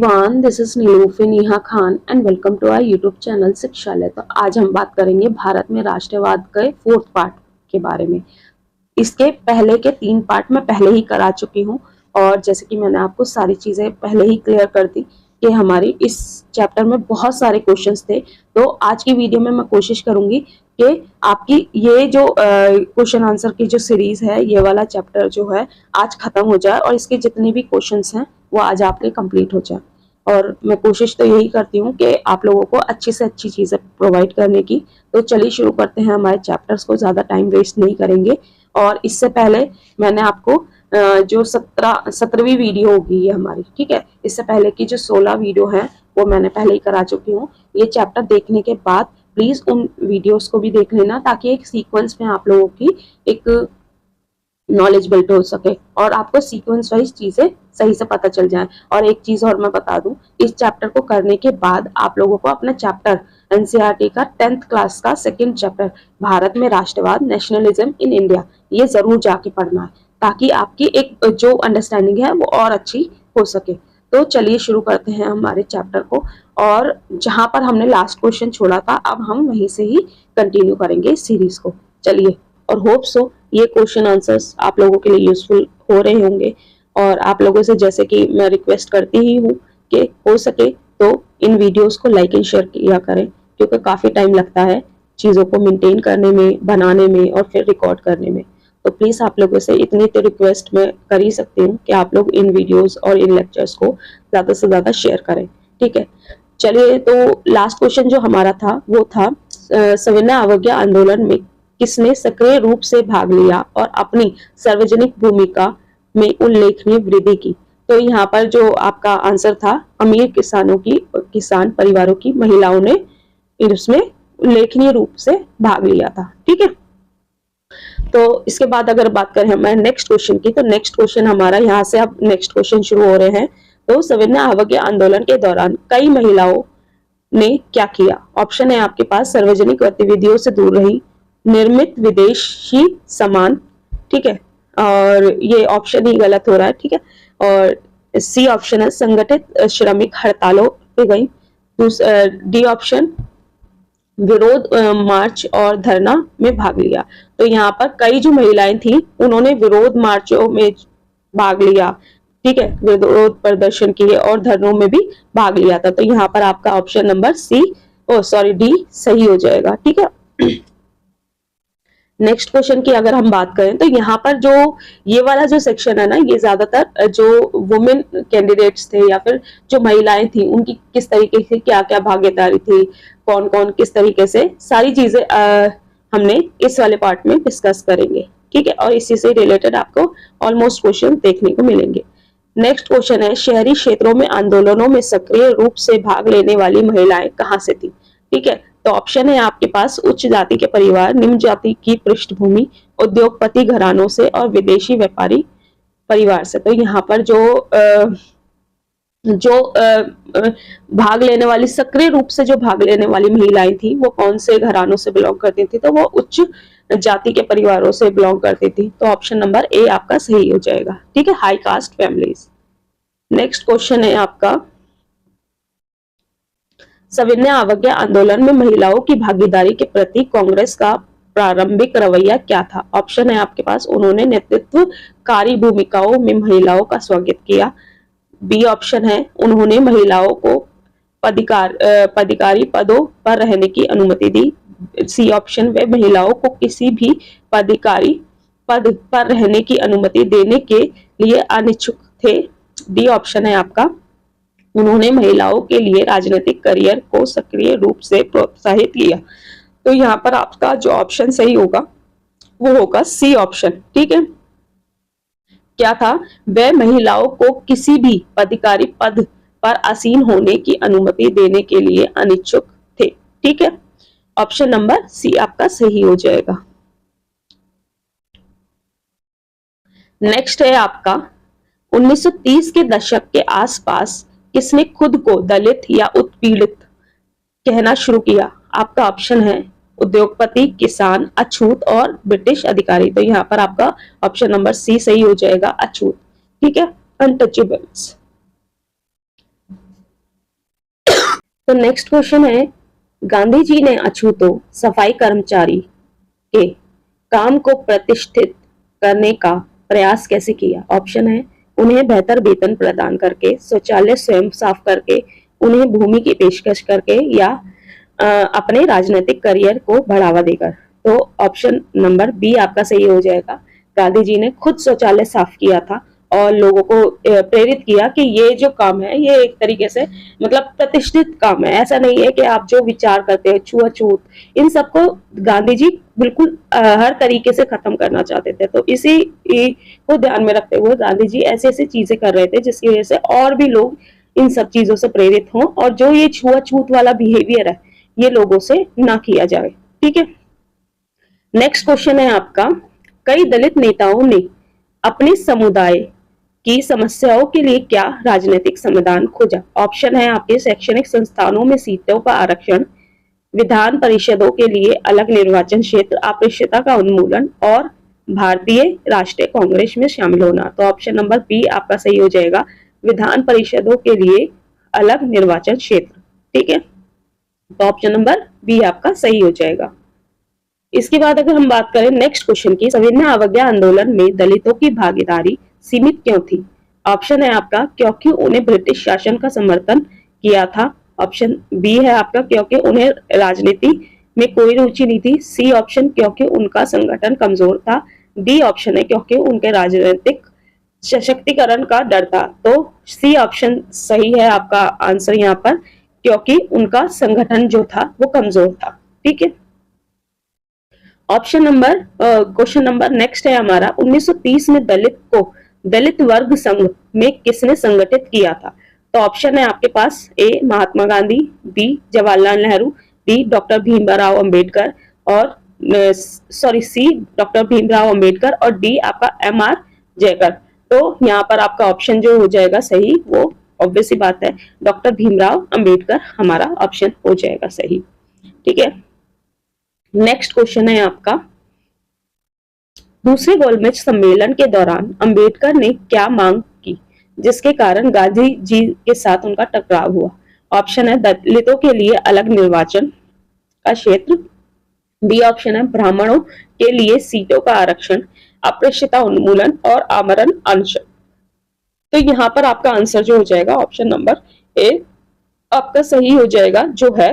Everyone, this is नीलूफी Neha Khan and welcome to our YouTube channel Shikshalaya. तो आज हम बात करेंगे भारत में राष्ट्रवाद के फोर्थ पार्ट के बारे में। इसके पहले के 3 पार्ट मैं पहले ही करा चुकी हूँ और जैसे कि मैंने आपको सारी चीजें पहले ही क्लियर कर दी कि हमारी इस चैप्टर में बहुत सारे क्वेश्चंस थे। तो आज की वीडियो में मैं कोशिश करूंगी कि आपकी ये जो क्वेश्चन आंसर की जो सीरीज है, ये वाला चैप्टर जो है आज खत्म हो जाए और इसके जितने भी क्वेश्चंस हैं वो आज आपके कंप्लीट हो जाए। और मैं कोशिश तो यही करती हूँ कि आप लोगों को अच्छी से अच्छी चीजें प्रोवाइड करने की। तो चलिए शुरू करते हैं हमारे चैप्टर्स को, ज्यादा टाइम वेस्ट नहीं करेंगे। और इससे पहले मैंने आपको जो 17वीं वीडियो होगी ये हमारी, ठीक है, इससे पहले की जो 16 वीडियो है वो मैंने पहले ही करा चुकी हूँ। ये चैप्टर देखने के बाद प्लीज उन वीडियोस को भी देख लेना ताकि एक सीक्वेंस में आप लोगों की एक नॉलेज बिल्ड हो सके और आपको सीक्वेंस वाइज चीजें सही से पता चल जाए। और एक चीज और मैं बता दूं, इस चैप्टर को करने के बाद आप लोगों को अपना चैप्टर एनसीईआरटी का 10th क्लास का 2nd चैप्टर भारत में राष्ट्रवाद नेशनलिज्म इन इंडिया, ये जरूर जाके पढ़ना है ताकि आपकी एक जो अंडरस्टैंडिंग है वो और अच्छी हो सके। तो चलिए शुरू करते हैं हमारे चैप्टर को। और जहां पर हमने लास्ट क्वेश्चन छोड़ा था अब हम वहीं से ही कंटिन्यू करेंगे इस सीरीज को। चलिए, और होप सो ये क्वेश्चन आंसर्स आप लोगों के लिए यूजफुल हो रहे होंगे। और आप लोगों से जैसे कि मैं रिक्वेस्ट करती ही हूँ कि हो सके तो इन वीडियोस को लाइक एंड शेयर किया करें, क्योंकि काफी टाइम लगता है चीजों को मेंटेन करने में, बनाने में और फिर रिकॉर्ड करने में। तो प्लीज आप लोगों से इतनी तो रिक्वेस्ट मैं कर ही सकती हूँ कि आप लोग इन वीडियोस और इन लेक्चर्स को ज्यादा से ज्यादा शेयर करें, ठीक है। चलिए, तो लास्ट क्वेश्चन जो हमारा था वो था सविनय अवज्ञा आंदोलन में किसने सक्रिय रूप से भाग लिया और अपनी सार्वजनिक भूमिका में उल्लेखनीय वृद्धि की। तो यहाँ पर जो आपका आंसर था, अमीर किसान परिवारों की महिलाओं ने इसमें उल्लेखनीय रूप से भाग लिया था, ठीक है। तो इसके बाद अगर बात करें हमारे नेक्स्ट क्वेश्चन की, तो नेक्स्ट क्वेश्चन हमारा यहाँ से अब नेक्स्ट क्वेश्चन शुरू हो रहे हैं। तो सविनय अवज्ञा आंदोलन के दौरान कई महिलाओं ने क्या किया। ऑप्शन है आपके पास, सार्वजनिक गतिविधियों से दूर रही, निर्मित विदेशी सामान, ठीक है, और ये ऑप्शन ही गलत हो रहा है, ठीक है। और सी ऑप्शन है संगठित श्रमिक हड़तालों पे गई। डी ऑप्शन विरोध मार्च और धरना में भाग लिया। तो यहाँ पर कई जो महिलाएं थी उन्होंने विरोध मार्चों में भाग लिया, ठीक है, विरोध प्रदर्शन किए और धरनों में भी भाग लिया था। तो यहाँ पर आपका ऑप्शन नंबर डी सही हो जाएगा, ठीक है। नेक्स्ट क्वेश्चन की अगर हम बात करें तो यहाँ पर जो ये वाला जो सेक्शन है ना, ये ज्यादातर जो वुमेन कैंडिडेट्स थे या फिर जो महिलाएं थी उनकी किस तरीके से क्या क्या भागीदारी थी, कौन कौन किस तरीके से, सारी चीजें हमने इस वाले पार्ट में डिस्कस करेंगे, ठीक है। और इसी से रिलेटेड आपको ऑलमोस्ट क्वेश्चन देखने को मिलेंगे। नेक्स्ट क्वेश्चन है शहरी क्षेत्रों में आंदोलनों में सक्रिय रूप से भाग लेने वाली महिलाएं कहाँ से थी, ठीक है। तो ऑप्शन है आपके पास उच्च जाति के परिवार, निम्न जाति की पृष्ठभूमि, उद्योगपति घरानों से और विदेशी व्यापारी परिवार से। तो यहाँ पर जो भाग लेने वाली, सक्रिय रूप से जो भाग लेने वाली महिलाएं थी वो कौन से घरानों से बिलोंग करती थी, तो वो उच्च जाति के परिवारों से बिलोंग करती थी। तो ऑप्शन नंबर ए आपका सही हो जाएगा, ठीक है, high cast families. Next question है आपका, सविनय अवज्ञा आंदोलन में महिलाओं की भागीदारी के प्रति कांग्रेस का प्रारंभिक रवैया क्या था। ऑप्शन है आपके पास, उन्होंने नेतृत्वकारी भूमिकाओं में महिलाओं का स्वागत किया। बी ऑप्शन है, उन्होंने महिलाओं को पदाधिकारी पदों पर रहने की अनुमति दी। सी ऑप्शन, वे महिलाओं को किसी भी पदाधिकारी पद पर रहने की अनुमति देने के लिए अनिच्छुक थे। डी ऑप्शन है आपका, उन्होंने महिलाओं के लिए राजनीतिक करियर को सक्रिय रूप से प्रोत्साहित किया। तो यहाँ पर आपका जो ऑप्शन सही होगा वो होगा सी ऑप्शन, ठीक है। क्या था, वे महिलाओं को किसी भी पदाधिकारी पद पर आसीन होने की अनुमति देने के लिए अनिच्छुक थे, ठीक है। ऑप्शन नंबर सी आपका सही हो जाएगा। नेक्स्ट है आपका 1930 के दशक के आसपास किसने खुद को दलित या उत्पीड़ित कहना शुरू किया। आपका ऑप्शन है उद्योगपति, किसान, अछूत और ब्रिटिश अधिकारी। तो यहाँ पर आपका ऑप्शन नंबर सी सही हो जाएगा, अछूत, ठीक है, अनटचेबल्स। तो नेक्स्ट क्वेश्चन है, गांधी जी ने अछूतों सफाई कर्मचारी के काम को प्रतिष्ठित करने का प्रयास कैसे किया? ऑप्शन है, उन्हें बेहतर वेतन प्रदान करके, शौचालय स्वयं साफ करके, उन्हें भूमि की पेशकश करके, या अपने राजनीतिक करियर को बढ़ावा देकर। तो ऑप्शन नंबर बी आपका सही हो जाएगा। गांधी जी ने खुद शौचालय साफ किया था और लोगों को प्रेरित किया कि ये जो काम है ये एक तरीके से मतलब प्रतिष्ठित काम है। ऐसा नहीं है कि आप जो विचार करते हो छुआछूत, इन सबको गांधी जी बिल्कुल हर तरीके से खत्म करना चाहते थे। तो इसी को ध्यान में रखते हुए गांधी जी ऐसे ऐसे चीजें कर रहे थे जिसकी वजह से और भी लोग इन सब चीजों से प्रेरित हों और जो ये छुआछूत वाला बिहेवियर है ये लोगों से ना किया जाए। ठीक है, नेक्स्ट क्वेश्चन है आपका, कई दलित नेताओं ने अपने समुदाय की समस्याओं के लिए क्या राजनीतिक समाधान खोजा? ऑप्शन है आपके, शैक्षणिक संस्थानों में सीटों का आरक्षण, विधान परिषदों के लिए अलग निर्वाचन क्षेत्र, अस्पृश्यता का उन्मूलन और भारतीय राष्ट्रीय कांग्रेस में शामिल होना। तो ऑप्शन नंबर बी आपका सही हो जाएगा, विधान परिषदों के लिए अलग निर्वाचन क्षेत्र। ठीक है, तो ऑप्शन नंबर बी आपका सही हो जाएगा। इसके बाद अगर हम बात करें नेक्स्ट क्वेश्चन की, सविनय अवज्ञा आंदोलन में दलितों की भागीदारी सीमित क्यों थी? ऑप्शन है आपका, क्योंकि उन्हें ब्रिटिश शासन का समर्थन किया था। ऑप्शन बी है आपका, क्योंकि उन्हें राजनीति में कोई रुचि नहीं थी। सी ऑप्शन, क्योंकि उनका संगठन कमजोर था। डी ऑप्शन है, क्योंकि उनके राजनीतिक सशक्तिकरण का डर था। तो सी ऑप्शन सही है आपका आंसर यहाँ पर, क्योंकि उनका संगठन जो था वो कमजोर था। ठीक है, option number question number next है हमारा, 1930 में दलित वर्ग संघ में किसने संगठित किया था? तो ऑप्शन है आपके पास, A Mahatma Gandhi, B Jawaharlal Nehru, D doctor Bhimrao Ambedkar और सी डॉक्टर भीमराव अंबेडकर और डी आपका MR जयकर। तो यहाँ पर आपका ऑप्शन जो हो जाएगा सही, वो ऑब्वियस सी बात है डॉक्टर भीमराव अंबेडकर हमारा ऑप्शन हो जाएगा सही। ठीक है, नेक्स्ट क्वेश्चन है आपका, दूसरे गोलमेज सम्मेलन के दौरान अंबेडकर ने क्या मांग की जिसके कारण गांधी जी के साथ उनका टकराव हुआ? ऑप्शन है, दलितों के लिए अलग निर्वाचन का क्षेत्र, बी ऑप्शन है, ब्राह्मणों के लिए सीटों का आरक्षण, अस्पृश्यता उन्मूलन और आमरण अनशन। तो यहाँ पर आपका आंसर जो हो जाएगा ऑप्शन नंबर ए आपका सही हो जाएगा, जो है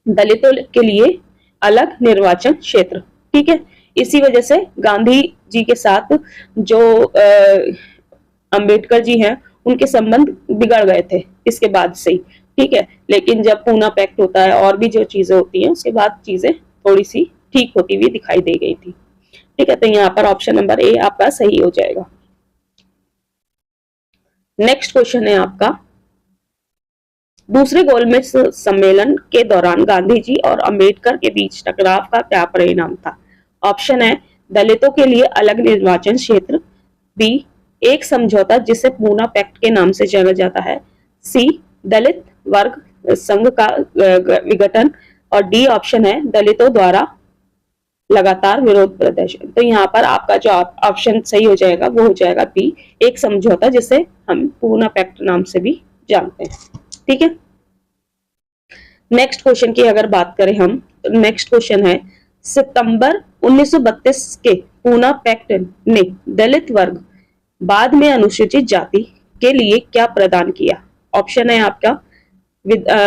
दलितों के लिए अलग निर्वाचन क्षेत्र। ठीक है, इसी वजह से गांधी जी के साथ जो अंबेडकर जी हैं उनके संबंध बिगड़ गए थे इसके बाद से ही। ठीक है, लेकिन जब पूना पैक्ट होता है और भी जो चीजें होती हैं उसके बाद चीजें थोड़ी सी ठीक होती हुई दिखाई दे गई थी। ठीक है, तो यहाँ पर ऑप्शन नंबर ए आपका सही हो जाएगा। नेक्स्ट क्वेश्चन है आपका, दूसरे गोलमेज सम्मेलन के दौरान गांधी जी और अंबेडकर के बीच टकराव का क्या परिणाम था? ऑप्शन है, दलितों के लिए अलग निर्वाचन क्षेत्र, बी एक समझौता जिसे पूना पैक्ट के नाम से जाना जाता है, सी दलित वर्ग संघ का विघटन और डी ऑप्शन है, दलितों द्वारा लगातार विरोध प्रदर्शन। तो यहाँ पर आपका जो ऑप्शन सही हो जाएगा वो हो जाएगा बी एक समझौता जिसे हम पूना पैक्ट नाम से भी जानते हैं। ठीक है, नेक्स्ट क्वेश्चन की अगर बात करें हम, तो नेक्स्ट क्वेश्चन है, सितंबर 1932 के पूना पैक्ट ने दलित वर्ग बाद में अनुसूचित जाति के लिए क्या प्रदान किया? ऑप्शन है आपका,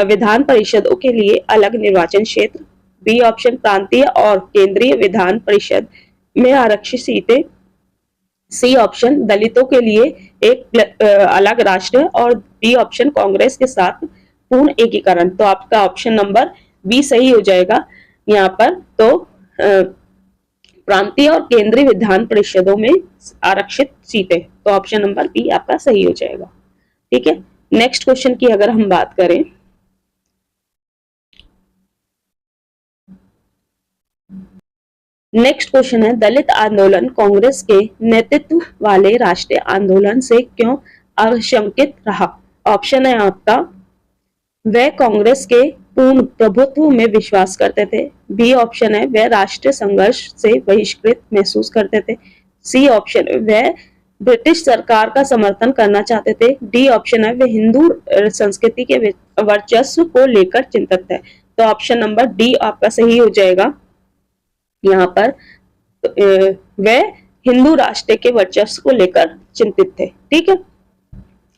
विधान परिषदों के लिए अलग निर्वाचन क्षेत्र, बी ऑप्शन प्रांतीय और केंद्रीय विधान परिषद में आरक्षित सीटें, सी ऑप्शन दलितों के लिए एक अलग राष्ट्र और डी ऑप्शन कांग्रेस के साथ पूर्ण एकीकरण। तो आपका ऑप्शन नंबर बी सही हो जाएगा यहाँ पर। तो प्रांतीय और केंद्रीय विधान परिषदों में आरक्षित सीटें, तो ऑप्शन नंबर बी आपका सही हो जाएगा। ठीक है, नेक्स्ट क्वेश्चन की अगर हम बात करें, नेक्स्ट क्वेश्चन है, दलित आंदोलन कांग्रेस के नेतृत्व वाले राष्ट्रीय आंदोलन से क्यों आशंकित रहा? ऑप्शन है आपका, वे कांग्रेस के पूर्ण प्रभुत्व में विश्वास करते थे, बी ऑप्शन है, वे राष्ट्रीय संघर्ष से बहिष्कृत महसूस करते थे, सी ऑप्शन वे ब्रिटिश सरकार का समर्थन करना चाहते थे। डी ऑप्शन है वे हिंदू संस्कृति के वर्चस्व को लेकर चिंतित थे। तो ऑप्शन नंबर डी आपका सही हो जाएगा। यहाँ पर वे हिंदू राष्ट्र के वर्चस्व को लेकर चिंतित थे। ठीक है,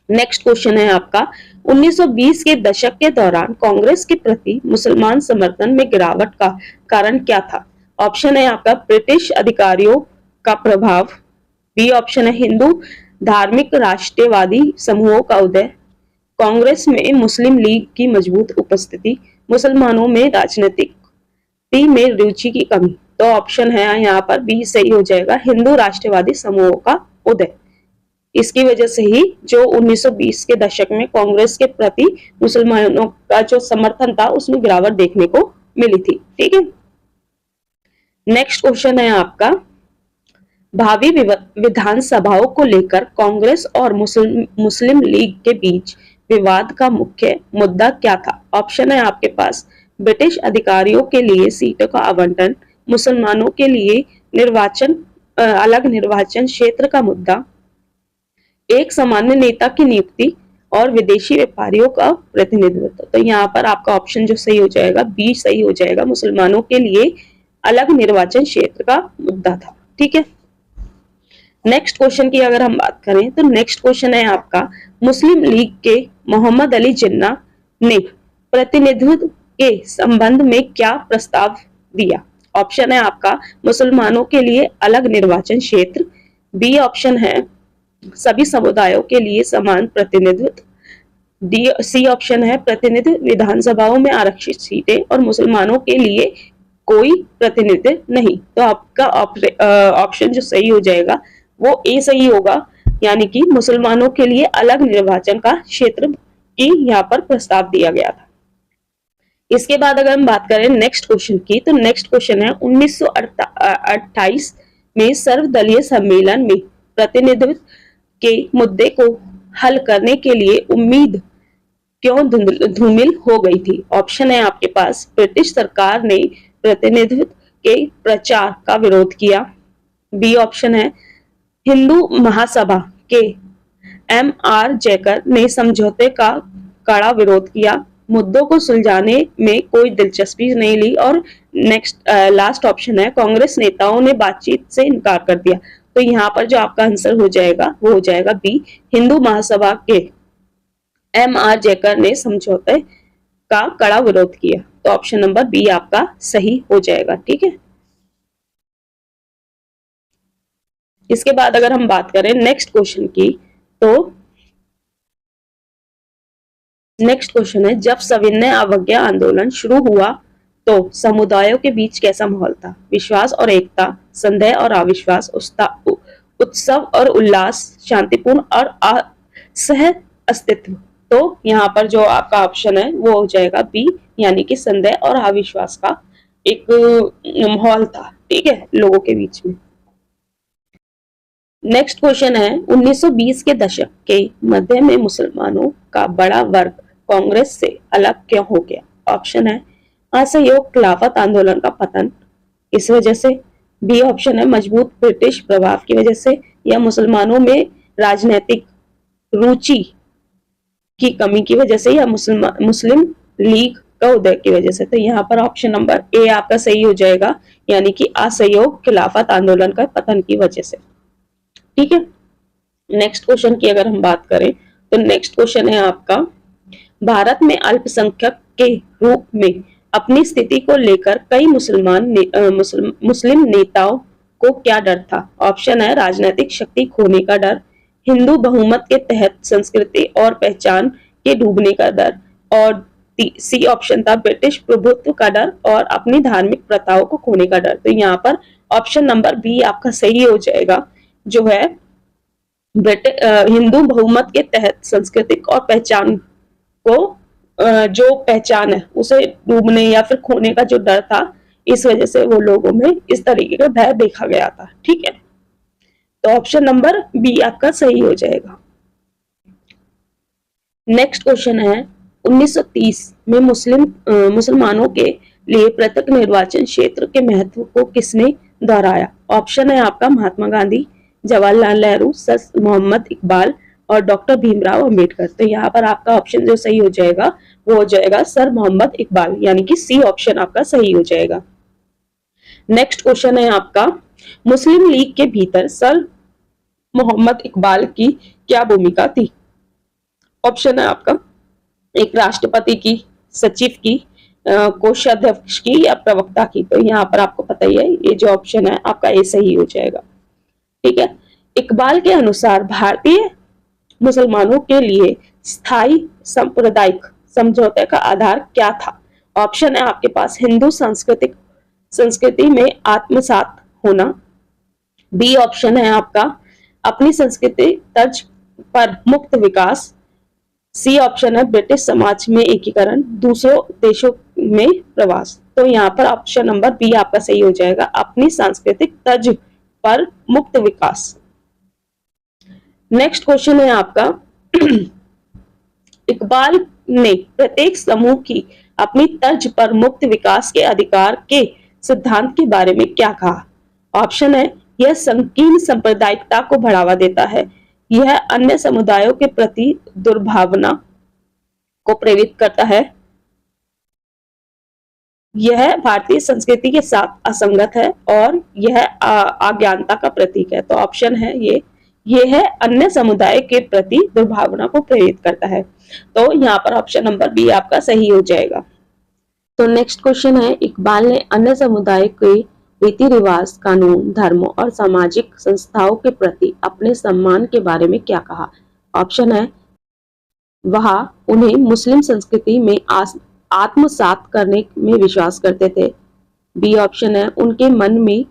नेक्स्ट क्वेश्चन है आपका 1920 के दशक के दौरान कांग्रेस के प्रति मुसलमान समर्थन में गिरावट का कारण क्या था। ऑप्शन है आपका ब्रिटिश अधिकारियों का प्रभाव, बी ऑप्शन है हिंदू धार्मिक राष्ट्रवादी समूहों का उदय, कांग्रेस में मुस्लिम लीग की मजबूत उपस्थिति, मुसलमानों में राजनीतिक में रुचि की कमी। तो ऑप्शन है यहाँ पर बी सही हो जाएगा, हिंदू राष्ट्रवादी समूहों का उदय। इसकी वजह से ही जो 1920 के दशक में कांग्रेस के प्रति मुसलमानों का जो समर्थन था उसमें गिरावट देखने को मिली थी। ठीक है, नेक्स्ट क्वेश्चन है आपका भावी विधानसभाओं को लेकर कांग्रेस और मुस्लिम लीग के बीच विवाद का मुख्य मुद्दा क्या था। ऑप्शन है आपके पास ब्रिटिश अधिकारियों के लिए सीटों का आवंटन, मुसलमानों के लिए अलग निर्वाचन क्षेत्र का मुद्दा, एक सामान्य नेता की नियुक्ति और विदेशी व्यापारियों का प्रतिनिधित्व। तो यहाँ पर आपका ऑप्शन जो सही हो जाएगा बी सही हो जाएगा, मुसलमानों के लिए अलग निर्वाचन क्षेत्र का मुद्दा था। ठीक है, नेक्स्ट क्वेश्चन की अगर हम बात करें तो नेक्स्ट क्वेश्चन है आपका मुस्लिम लीग के मोहम्मद अली जिन्ना ने प्रतिनिधित्व के संबंध में क्या प्रस्ताव दिया। ऑप्शन है आपका मुसलमानों के लिए अलग निर्वाचन क्षेत्र, बी ऑप्शन है सभी समुदायों के लिए समान प्रतिनिधित्व, सी ऑप्शन है प्रतिनिधि विधानसभाओं में आरक्षित सीटें और मुसलमानों के लिए कोई प्रतिनिधित्व नहीं। तो आपका ऑप्शन जो सही हो जाएगा वो ए सही होगा, यानी कि मुसलमानों के लिए अलग निर्वाचन का क्षेत्र की यहाँ पर प्रस्ताव दिया गया था। इसके बाद अगर हम बात करें नेक्स्ट क्वेश्चन की तो नेक्स्ट क्वेश्चन है 1928 में सर्वदलीय सम्मेलन में प्रतिनिधित्व के मुद्दे को हल करने के लिए उम्मीद क्यों धूमिल हो गई थी। ऑप्शन है आपके पास ब्रिटिश सरकार ने प्रतिनिधित्व के प्रचार का विरोध किया, बी ऑप्शन है हिंदू महासभा के एम.आर. जैकर ने समझौते का कड़ा विरोध किया, मुद्दों को सुलझाने में कोई दिलचस्पी नहीं ली, और नेक्स्ट लास्ट ऑप्शन है कांग्रेस नेताओं ने बातचीत से इनकार कर दिया। तो यहाँ पर जो आपका आंसर हो जाएगा वो हो जाएगा बी, हिंदू महासभा के एम.आर. जैकर ने समझौते का कड़ा विरोध किया। तो ऑप्शन नंबर बी आपका सही हो जाएगा। ठीक है, इसके बाद अगर हम बात करें नेक्स्ट क्वेश्चन की तो नेक्स्ट क्वेश्चन है जब सविनय अवज्ञा आंदोलन शुरू हुआ तो समुदायों के बीच कैसा माहौल था। विश्वास और एकता, संदेह और अविश्वास, उत्सव और उल्लास, शांतिपूर्ण और सह अस्तित्व। तो यहाँ पर जो आपका ऑप्शन है वो हो जाएगा बी, यानी कि संदेह और अविश्वास का एक माहौल था। ठीक है, लोगों के बीच में। नेक्स्ट क्वेश्चन है 1920 के दशक के मध्य में मुसलमानों का बड़ा वर्ग कांग्रेस से अलग क्यों हो गया। ऑप्शन है असहयोग खिलाफत आंदोलन का पतन इस वजह से, बी ऑप्शन है मजबूत ब्रिटिश प्रभाव की वजह से, या मुसलमानों में राजनीतिक रुचि की कमी की वजह से, या मुस्लिम लीग का उदय की वजह से। तो यहाँ पर ऑप्शन नंबर ए आपका सही हो जाएगा, यानी कि असहयोग खिलाफत आंदोलन का पतन की वजह से। ठीक है, नेक्स्ट क्वेश्चन की अगर हम बात करें तो नेक्स्ट क्वेश्चन है आपका भारत में अल्पसंख्यक के रूप में अपनी स्थिति को लेकर कई मुस्लिम नेताओं को क्या डर था। ऑप्शन है राजनीतिक शक्ति खोने का डर, हिंदू बहुमत के तहत संस्कृति और पहचान के डूबने का डर, और सी ऑप्शन था ब्रिटिश प्रभुत्व का डर और अपनी धार्मिक प्रथाओं को खोने का डर। तो यहाँ पर ऑप्शन नंबर बी आपका सही हो जाएगा, जो है हिंदू बहुमत के तहत सांस्कृतिक और पहचान को जो पहचान है उसे डूबने या फिर खोने का जो डर था, इस वजह से वो लोगों में इस तरीके का भय देखा गया था। ठीक है, तो ऑप्शन नंबर बी आपका सही हो जाएगा। नेक्स्ट क्वेश्चन है 1930 में मुसलमानों के लिए पृथक निर्वाचन क्षेत्र के महत्व को किसने दोहराया। ऑप्शन है आपका महात्मा गांधी, जवाहरलाल नेहरू, सर मोहम्मद इकबाल और डॉक्टर भीमराव अंबेडकर। तो यहाँ पर आपका ऑप्शन जो सही हो जाएगा वो हो जाएगा सर मोहम्मद इकबाल, यानी कि सी ऑप्शन आपका सही हो जाएगा। नेक्स्ट क्वेश्चन है आपका, मुस्लिम लीग के भीतर सर मोहम्मद इकबाल की क्या भूमिका थी? ऑप्शन है आपका एक राष्ट्रपति की, सचिव की, कोषाध्यक्ष की या प्रवक्ता की। तो यहाँ पर आपको पता ही है, ये जो ऑप्शन है आपका ए सही हो जाएगा। ठीक है, इकबाल के अनुसार भारतीय मुसलमानों के लिए स्थायी सांप्रदायिक समझौते का आधार क्या था? ऑप्शन है आपके पास हिंदू संस्कृति में आत्मसात होना। बी ऑप्शन है आपका अपनी संस्कृति तर्ज पर मुक्त विकास। सी ऑप्शन है ब्रिटिश समाज में एकीकरण, दूसरों देशों में प्रवास। तो यहाँ पर ऑप्शन नंबर बी आपका सही हो जाएगा, अपनी सांस्कृतिक तर्ज पर मुक्त विकास। नेक्स्ट क्वेश्चन है आपका, इकबाल ने प्रत्येक समूह की अपनी तर्ज पर मुक्त विकास के अधिकार के सिद्धांत के बारे में क्या कहा? ऑप्शन है यह संकीर्ण सांप्रदायिकता को बढ़ावा देता है, यह अन्य समुदायों के प्रति दुर्भावना को प्रेरित करता है, यह भारतीय संस्कृति के साथ असंगत है और यह अज्ञानता का प्रतीक है। तो ऑप्शन है ये है अन्य समुदाय के प्रति दुर्भावना को प्रेरित करता है। तो यहाँ पर ऑप्शन नंबर बी आपका सही हो जाएगा। तो नेक्स्ट क्वेश्चन है, इकबाल ने अन्य समुदाय के रीति रिवाज, कानून, धर्मों और सामाजिक संस्थाओं के प्रति अपने सम्मान के बारे में क्या कहा? ऑप्शन है वह उन्हें मुस्लिम संस्कृति में आत्मसात करने में विश्वास करते थे। बी ऑप्शन है उनके मन में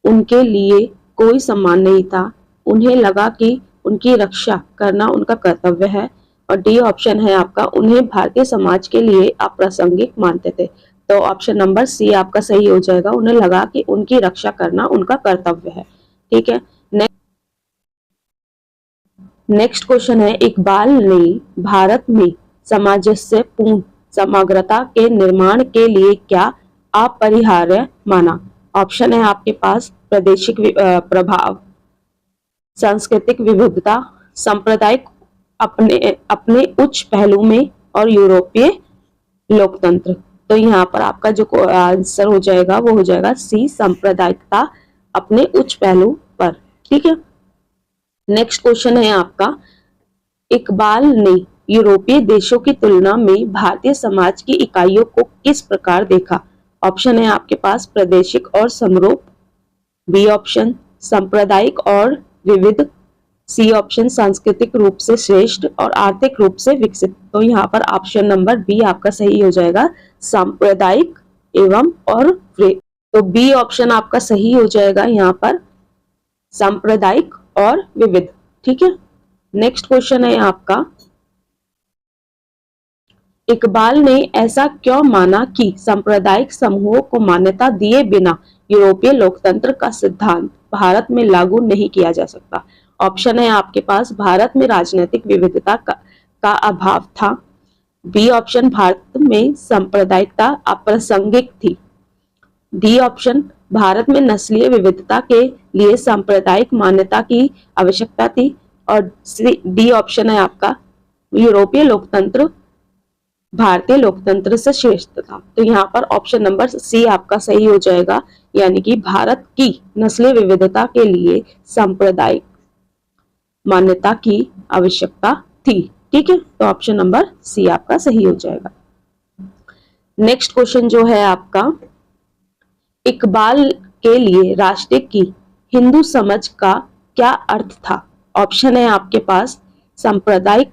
उनके लिए कोई सम्मान नहीं था, उन्हें लगा कि उनकी रक्षा करना उनका कर्तव्य है। और डी ऑप्शन है आपका उन्हें भारतीय समाज के लिए अप्रासंगिक मानते थे। तो ऑप्शन नंबर सी आपका सही हो जाएगा, उन्हें लगा कि उनकी रक्षा करना उनका कर्तव्य है। ठीक है, नेक्स्ट क्वेश्चन है, इकबाल ने भारत में सामंजस्य पूर्ण समग्रता के निर्माण के लिए क्या अपरिहार्य माना? ऑप्शन है आपके पास प्रादेशिक प्रभाव, सांस्कृतिक विविधता, सांप्रदायिक अपने उच्च पहलू में और यूरोपीय लोकतंत्र। तो यहाँ पर आपका जो आंसर हो जाएगा वो हो जाएगा सी, सांप्रदायिकता अपने उच्च पहलू पर। ठीक है, नेक्स्ट क्वेश्चन है आपका, इकबाल ने यूरोपीय देशों की तुलना में भारतीय समाज की इकाइयों को किस प्रकार देखा? ऑप्शन है आपके पास प्रादेशिक और समरूप, बी ऑप्शन सांप्रदायिक और विविध, सी ऑप्शन सांस्कृतिक रूप से श्रेष्ठ और आर्थिक रूप से विकसित। तो यहाँ पर ऑप्शन नंबर बी आपका सही हो जाएगा, सांप्रदायिक एवं और तो बी ऑप्शन आपका सही हो जाएगा यहाँ पर, सांप्रदायिक और विविध। ठीक है, नेक्स्ट क्वेश्चन है आपका, इकबाल ने ऐसा क्यों माना कि सांप्रदायिक समूहों को मान्यता दिए बिना यूरोपीय लोकतंत्र का सिद्धांत भारत में लागू नहीं किया जा सकता? ऑप्शन है आपके पास भारत में राजनीतिक विविधता का अभाव था, बी ऑप्शन भारत में सांप्रदायिकता अप्रासंगिक थी, डी ऑप्शन भारत में नस्लीय विविधता के लिए सांप्रदायिक मान्यता की आवश्यकता थी, और डी ऑप्शन है आपका यूरोपीय लोकतंत्र भारतीय लोकतंत्र से श्रेष्ठ था। तो यहाँ पर ऑप्शन नंबर सी आपका सही हो जाएगा, यानी कि भारत की नस्लीय विविधता के लिए सांप्रदायिक मान्यता की आवश्यकता थी। ठीक है, तो ऑप्शन नंबर सी आपका सही हो जाएगा। नेक्स्ट क्वेश्चन जो है आपका, इकबाल के लिए राष्ट्र की हिंदू समझ का क्या अर्थ था? ऑप्शन है आपके पास सांप्रदायिक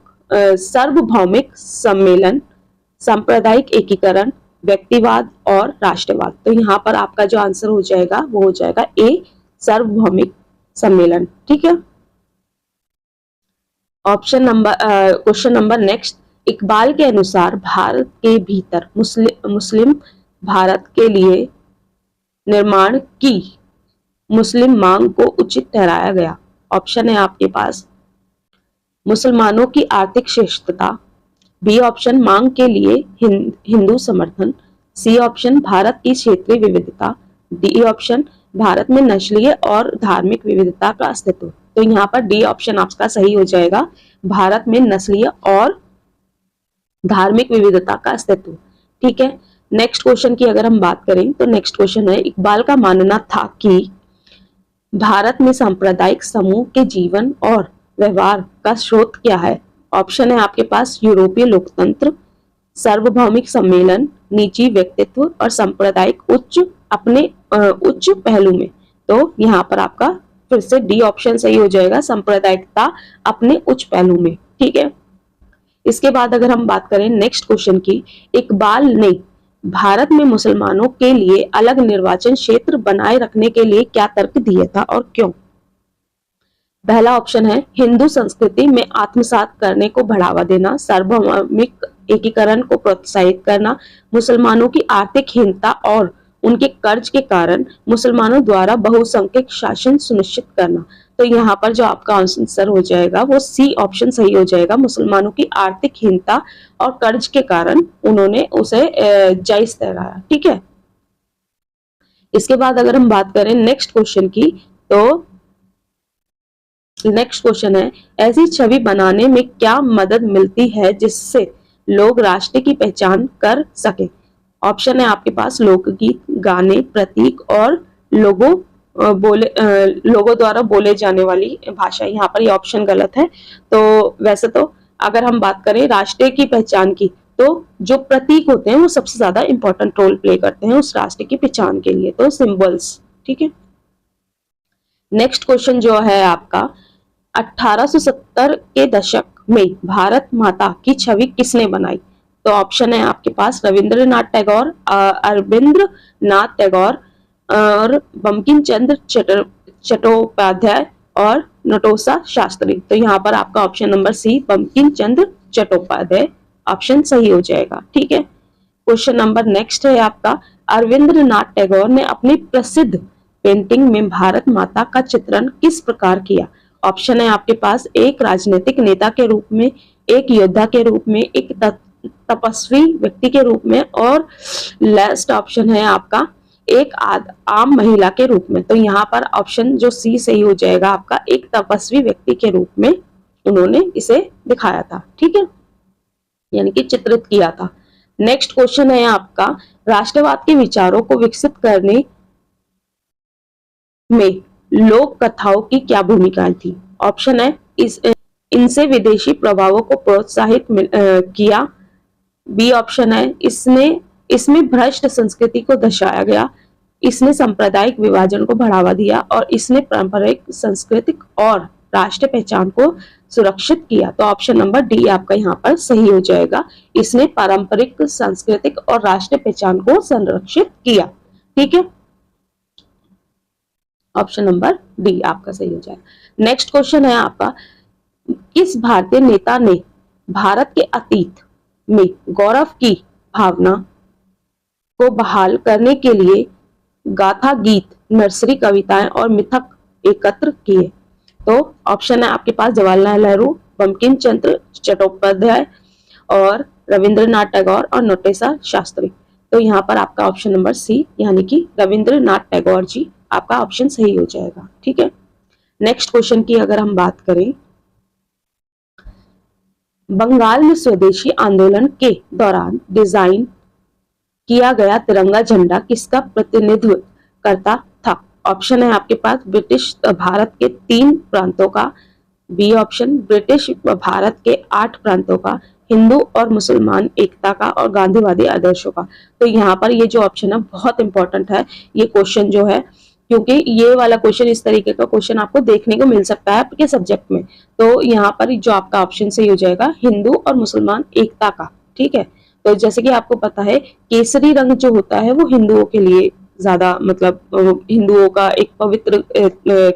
सार्वभौमिक सम्मेलन, सांप्रदायिक एकीकरण, व्यक्तिवाद और राष्ट्रवाद। तो यहाँ पर आपका जो आंसर हो जाएगा वो हो जाएगा ए, सार्वभौमिक सम्मेलन। ठीक है, option number question number next, Iqbal के अनुसार भारत के भीतर मुस्लिम भारत के लिए निर्माण की मुस्लिम मांग को उचित ठहराया गया। ऑप्शन है आपके पास मुसलमानों की आर्थिक श्रेष्ठता, बी ऑप्शन मांग के लिए हिंदू समर्थन, सी ऑप्शन भारत की क्षेत्रीय विविधता, डी ऑप्शन भारत में नस्लीय और धार्मिक विविधता का अस्तित्व। तो यहाँ पर डी ऑप्शन आपका सही हो जाएगा, भारत में नस्लीय और धार्मिक विविधता का अस्तित्व। ठीक है, नेक्स्ट क्वेश्चन की अगर हम बात करें तो नेक्स्ट क्वेश्चन है, इकबाल का मानना था कि भारत में सांप्रदायिक समूह के जीवन और व्यवहार का स्रोत क्या है। ऑप्शन है आपके पास यूरोपीय लोकतंत्र, सार्वभौमिक सम्मेलन, निजी व्यक्तित्व और सांप्रदायिक उच्च पहलू में। तो यहाँ पर आपका फिर से डी ऑप्शन सही हो जाएगा, सांप्रदायिकता अपने उच्च पहलू में। ठीक है, इसके बाद अगर हम बात करें नेक्स्ट क्वेश्चन की, इकबाल ने भारत में मुसलमानों के लिए अलग निर्वाचन क्षेत्र बनाए रखने के लिए क्या तर्क दिया था और क्यों। पहला ऑप्शन है हिंदू संस्कृति में आत्मसात करने को बढ़ावा देना, सार्वभौमिक एकीकरण को प्रोत्साहित करना, मुसलमानों की आर्थिक हीनता और उनके कर्ज के कारण मुसलमानों द्वारा बहुसंख्यक शासन सुनिश्चित करना। तो यहाँ पर जो आपका आंसर हो जाएगा वो सी ऑप्शन सही हो जाएगा, मुसलमानों की आर्थिक हीनता और कर्ज के कारण उन्होंने उसे जायज ठहराया। ठीक है, इसके बाद अगर हम बात करें नेक्स्ट क्वेश्चन की, तो नेक्स्ट क्वेश्चन है, ऐसी छवि बनाने में क्या मदद मिलती है जिससे लोग राष्ट्र की पहचान कर सके। ऑप्शन है आपके पास लोकगीत, गाने, प्रतीक और लोगों द्वारा बोले जाने वाली भाषा। यहाँ पर ये ऑप्शन गलत है। तो वैसे तो अगर हम बात करें राष्ट्र की पहचान की, तो जो प्रतीक होते हैं वो सबसे ज्यादा इंपॉर्टेंट रोल प्ले करते हैं उस राष्ट्र की पहचान के लिए, तो सिंबल्स। ठीक है, नेक्स्ट क्वेश्चन जो है आपका, 1870 के दशक में भारत माता की छवि किसने बनाई। तो ऑप्शन है आपके पास रविंद्रनाथ टैगोर, अरविंद्रनाथ टैगोर और बंकिम चंद्र चट्टोपाध्याय और नटोसा शास्त्री। तो यहाँ पर आपका option number C Bankim Chandra Chattopadhyay option सही हो जाएगा। ठीक है, क्वेश्चन नंबर नेक्स्ट है आपका, अरविंद्रनाथ टैगोर ने अपनी प्रसिद्ध पेंटिंग में भारत माता का चित्रण किस प्रकार किया। ऑप्शन है आपके पास एक राजनीतिक नेता के रूप में, एक योद्धा के रूप में, एक तपस्वी व्यक्ति के रूप में और लास्ट ऑप्शन है आपका एक आम महिला के रूप में। तो यहाँ पर ऑप्शन जो सी सही हो जाएगा आपका, एक तपस्वी व्यक्ति के रूप में उन्होंने इसे दिखाया था। ठीक है, यानी कि चित्रित किया था। नेक्स्ट क्वेश्चन है आपका, राष्ट्रवाद के विचारों को विकसित करने में लोक कथाओं की क्या भूमिका थी। ऑप्शन है इनसे विदेशी प्रभावों को प्रोत्साहित किया। बी ऑप्शन है इसमें भ्रष्ट संस्कृति को दर्शाया गया, इसने सांप्रदायिक विभाजन को बढ़ावा दिया और इसने पारंपरिक सांस्कृतिक और राष्ट्रीय पहचान को सुरक्षित किया। तो ऑप्शन नंबर डी आपका यहाँ पर सही हो जाएगा, इसने पारंपरिक सांस्कृतिक और राष्ट्रीय पहचान को संरक्षित किया। ठीक है, ऑप्शन नंबर डी आपका सही हो जाएगा। नेक्स्ट क्वेश्चन है आपका, किस भारतीय नेता ने भारत के अतीत में गौरव की भावना को बहाल करने के लिए गाथा गीत, नर्सरी कविताएं और मिथक एकत्र किए। तो ऑप्शन है आपके पास जवाहरलाल नेहरू, बंकिम चंद्र चट्टोपाध्याय और रविंद्रनाथ टैगोर और नटोसा शास्त्री। तो यहाँ पर आपका ऑप्शन नंबर सी यानी कि रविंद्रनाथ टैगोर जी आपका ऑप्शन सही हो जाएगा। ठीक है, नेक्स्ट क्वेश्चन की अगर हम बात करें, बंगाल में स्वदेशी आंदोलन के दौरान डिजाइन किया गया तिरंगा झंडा किसका प्रतिनिधित्व करता था। ऑप्शन है आपके पास ब्रिटिश भारत के 3 प्रांतों का, बी ऑप्शन ब्रिटिश भारत के 8 प्रांतों का, हिंदू और मुसलमान एकता का और गांधीवादी आदर्शों का। तो यहाँ पर ये जो ऑप्शन है बहुत इंपॉर्टेंट है ये क्वेश्चन जो है, क्योंकि ये वाला क्वेश्चन इस तरीके का क्वेश्चन आपको देखने को मिल सकता है आपके सब्जेक्ट में। तो यहाँ पर जो आपका ऑप्शन सही हो जाएगा हिंदू और मुसलमान एकता का। ठीक है, तो जैसे कि आपको पता है केसरी रंग जो होता है वो हिंदुओं के लिए ज्यादा मतलब हिंदुओं का एक पवित्र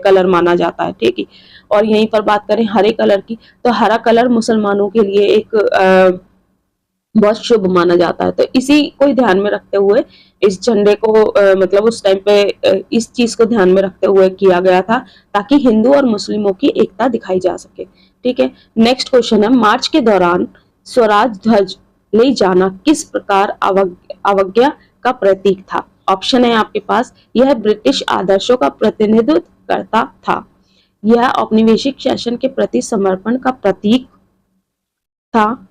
कलर माना जाता है। ठीक है, और यहीं पर बात करें हरे कलर की, तो हरा कलर मुसलमानों के लिए एक बहुत शुभ माना जाता है। तो इसी को ध्यान में रखते हुए इस झंडे को मतलब उस टाइम पे इस चीज को ध्यान में रखते हुए किया गया था ताकि हिंदू और मुस्लिमों की एकता दिखाई जा सके। ठीक है, नेक्स्ट क्वेश्चन है, मार्च के दौरान स्वराज ध्वज ले जाना किस प्रकार अवज्ञा का प्रतीक था। ऑप्शन है आपके पास, यह ब्रिटिश आदर्शों का प्रतिनिधित्व करता था, यह औपनिवेशिक शासन के प्रति समर्पण का प्रतीक था,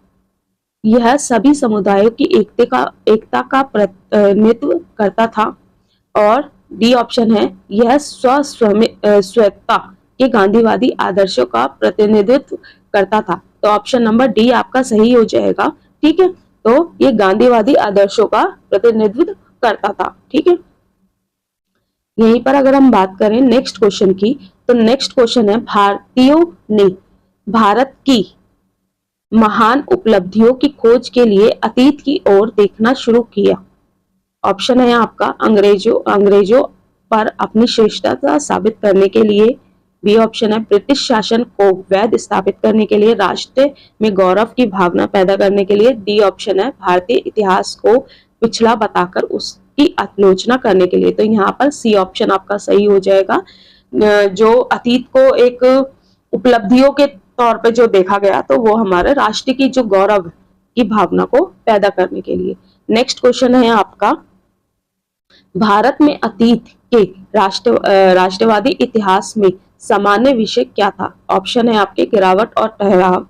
यह सभी समुदायों की एकता का प्रतिनिधित्व करता था, और डी ऑप्शन है, यह स्वायत्तता के गांधीवादी आदर्शों का प्रतिनिधित्व करता था। तो ऑप्शन नंबर डी आपका सही हो जाएगा। ठीक है, तो ये गांधीवादी आदर्शों का प्रतिनिधित्व करता था। ठीक है, यहीं पर अगर हम बात करें नेक्स्ट क्वेश्चन की, तो नेक्स्ट क्वेश्चन है, भारतीयों ने भारत की महान उपलब्धियों की खोज के लिए अतीत की ओर देखना शुरू किया। ऑप्शन है आपका, अंग्रेजों पर अपनी श्रेष्ठता साबित करने के लिए, बी ऑप्शन है ब्रिटिश शासन को वैध स्थापित करने के लिए, राष्ट्र में गौरव की भावना पैदा करने के लिए, डी ऑप्शन है भारतीय इतिहास को पिछड़ा बताकर उसकी आलोचना करने के लिए। तो यहाँ पर सी ऑप्शन आपका सही हो जाएगा, जो अतीत को एक उपलब्धियों के तौर पे जो देखा गया, तो वो हमारे राष्ट्र की जो गौरव की भावना को पैदा करने के लिए। नेक्स्ट क्वेश्चन है आपका, भारत में अतीत के राष्ट्रवादी इतिहास में सामान्य विषय क्या था। ऑप्शन है आपके, गिरावट और ठहराव,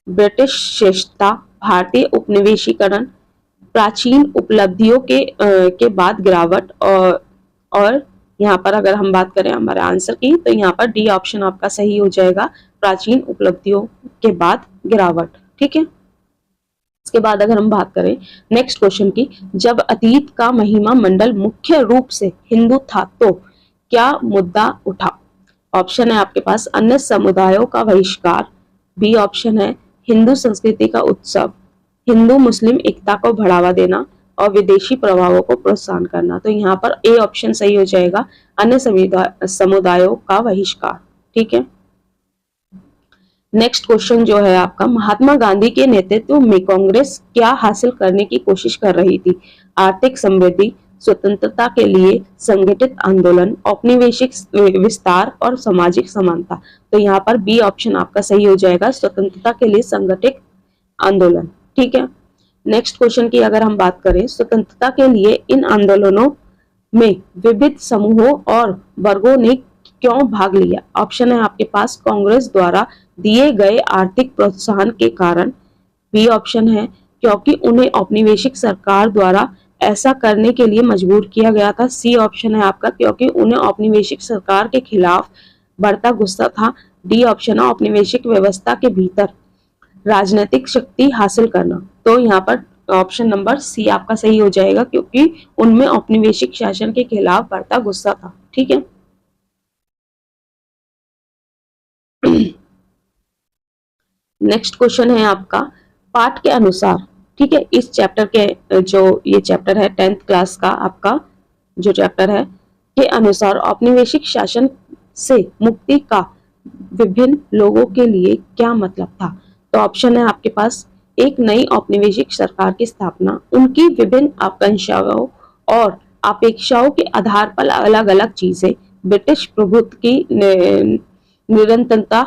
ब्रिटिश श्रेष्ठता, भारतीय उपनिवेशीकरण, प्राचीन उपलब्धियों के बाद गिरावट, और यहाँ पर अगर हम बात करें हमारे आंसर की, तो यहाँ पर डी ऑप्शन आपका सही हो जाएगा, प्राचीन उपलब्धियों के बाद गिरावट। ठीक है, इसके बाद अगर हम बात करें नेक्स्ट क्वेश्चन की, जब अतीत का महिमा मंडल मुख्य रूप से हिंदू था तो क्या मुद्दा उठा। ऑप्शन है आपके पास, अन्य समुदायों का बहिष्कार, बी ऑप्शन है हिंदू संस्कृति का उत्सव, हिंदू मुस्लिम एकता को बढ़ावा देना, और विदेशी प्रभावों को प्रोत्साहन करना। तो यहाँ पर ए ऑप्शन सही हो जाएगा, अन्य समुदायों का बहिष्कार। ठीक है, नेक्स्ट क्वेश्चन जो है आपका, महात्मा गांधी के नेतृत्व में कांग्रेस क्या हासिल करने की कोशिश कर रही थी। आर्थिक समृद्धि, स्वतंत्रता के लिए संगठित आंदोलन, औपनिवेशिक विस्तार और सामाजिक समानता। तो यहाँ पर बी ऑप्शन आपका सही हो जाएगा, स्वतंत्रता के लिए संगठित आंदोलन। ठीक है, नेक्स्ट क्वेश्चन की अगर हम बात करें, स्वतंत्रता के लिए इन आंदोलनों में विविध समूहों और वर्गों ने क्यों भाग लिया। ऑप्शन है आपके पास, कांग्रेस द्वारा दिए गए आर्थिक प्रोत्साहन के कारण, बी ऑप्शन है क्योंकि उन्हें औपनिवेशिक सरकार द्वारा ऐसा करने के लिए मजबूर किया गया था, सी ऑप्शन है आपका क्योंकि उन्हें औपनिवेशिक सरकार के खिलाफ बढ़ता गुस्सा था, डी ऑप्शन है औपनिवेशिक व्यवस्था के भीतर राजनीतिक शक्ति हासिल करना। तो यहाँ पर ऑप्शन नंबर सी आपका सही हो जाएगा, क्योंकि उनमें औपनिवेशिक शासन के खिलाफ बढ़ता गुस्सा था। ठीक है, नेक्स्ट क्वेश्चन है आपका, पाठ के अनुसार, ठीक है, इस चैप्टर के जो ये चैप्टर है 10th क्लास का आपका जो चैप्टर है के अनुसार औपनिवेशिक शासन से मुक्ति का विभिन्न लोगों के लिए क्या मतलब था। तो ऑप्शन है आपके पास, एक नई औपनिवेशिक सरकार की स्थापना, उनकी विभिन्न आकांक्षाओं और अपेक्षाओं के आधार पर अलग अलग चीजें, ब्रिटिश प्रभुत्व की निरंतरता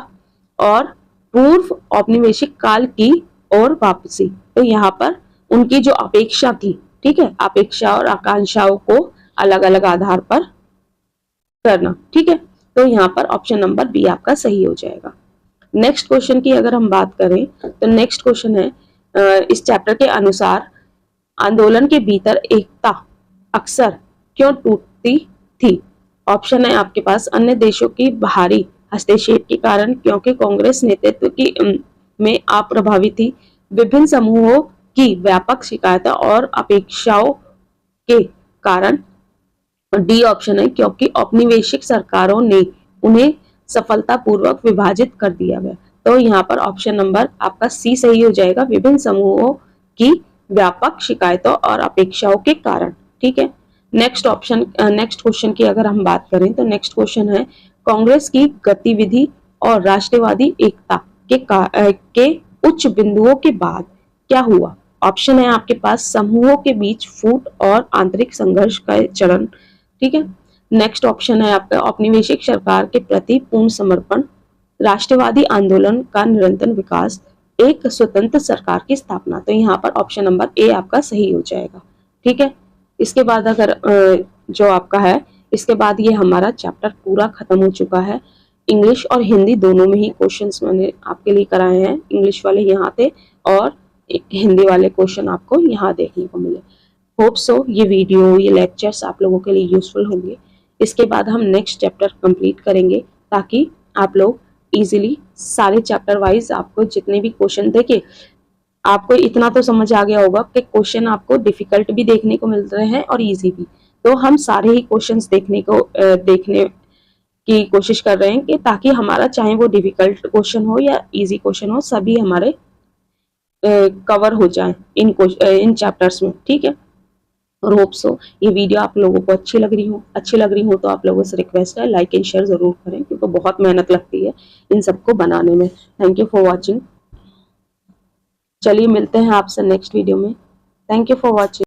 और पूर्व औपनिवेशिक काल की ओर वापसी। तो यहाँ पर उनकी जो अपेक्षा थी, ठीक है, अपेक्षा और आकांक्षाओं को अलग अलग आधार पर करना। ठीक है, तो यहाँ पर ऑप्शन नंबर बी आपका सही हो जाएगा। नेक्स्ट क्वेश्चन की अगर हम बात करें, तो नेक्स्ट क्वेश्चन है, इस चैप्टर के अनुसार आंदोलन के भीतर एकता अक्सर क्यों टूटती थी। ऑप्शन है आपके पास, अन्य देशों की बाहरी हस्तक्षेप के कारण, क्योंकि कांग्रेस नेतृत्व की में अप्रभावी थी, विभिन्न समूहों की व्यापक शिकायतों और अपेक्षाओं के कारण, डी ऑप्शन है क्योंकि औपनिवेशिक सरकारों ने उन्हें सफलतापूर्वक विभाजित कर दिया गया। तो यहाँ पर ऑप्शन नंबर आपका सी सही हो जाएगा, विभिन्न समूहों की व्यापक शिकायतों और अपेक्षाओं के कारण। ठीक है, नेक्स्ट क्वेश्चन की अगर हम बात करें, तो नेक्स्ट क्वेश्चन है, कांग्रेस की गतिविधि और राष्ट्रवादी एकता के उच्च बिंदुओं के बाद क्या हुआ। ऑप्शन है आपके पास, समूहों के बीच फूट और आंतरिक संघर्ष का चलन। ठीक है, नेक्स्ट ऑप्शन है आपका, औपनिवेशिक सरकार के प्रति पूर्ण समर्पण, राष्ट्रवादी आंदोलन का निरंतर विकास, एक स्वतंत्र सरकार की स्थापना। तो यहाँ पर ऑप्शन नंबर ए आपका सही हो जाएगा। ठीक है, इसके बाद अगर जो आपका है, इसके बाद ये हमारा चैप्टर पूरा खत्म हो चुका है। इंग्लिश और हिंदी दोनों में ही क्वेश्चंस मैंने आपके लिए कराए हैं। इंग्लिश वाले यहाँ थे और हिंदी वाले क्वेश्चन आपको यहाँ देखने को मिले। होप सो ये वीडियो, ये लेक्चर्स आप लोगों के लिए यूजफुल होंगे। इसके बाद हम नेक्स्ट चैप्टर कंप्लीट करेंगे ताकि आप लोग इजीली सारे चैप्टर वाइज आपको जितने भी क्वेश्चन देखे, आपको इतना तो समझ आ गया होगा कि क्वेश्चन आपको डिफिकल्ट भी देखने को मिल रहे हैं और इजी भी। तो हम सारे ही क्वेश्चंस देखने की कोशिश कर रहे हैं कि ताकि हमारा चाहे वो डिफिकल्ट क्वेश्चन हो या इजी क्वेश्चन हो, सभी हमारे कवर हो जाए इन चैप्टर्स में, ठीक है। और होप सो ये वीडियो आप लोगों को अच्छी लग रही हो तो आप लोगों से रिक्वेस्ट है लाइक एंड शेयर जरूर करें, क्योंकि बहुत मेहनत लगती है इन सबको बनाने में। Thank you for watching. चलिए मिलते हैं आपसे नेक्स्ट वीडियो में। Thank you for watching.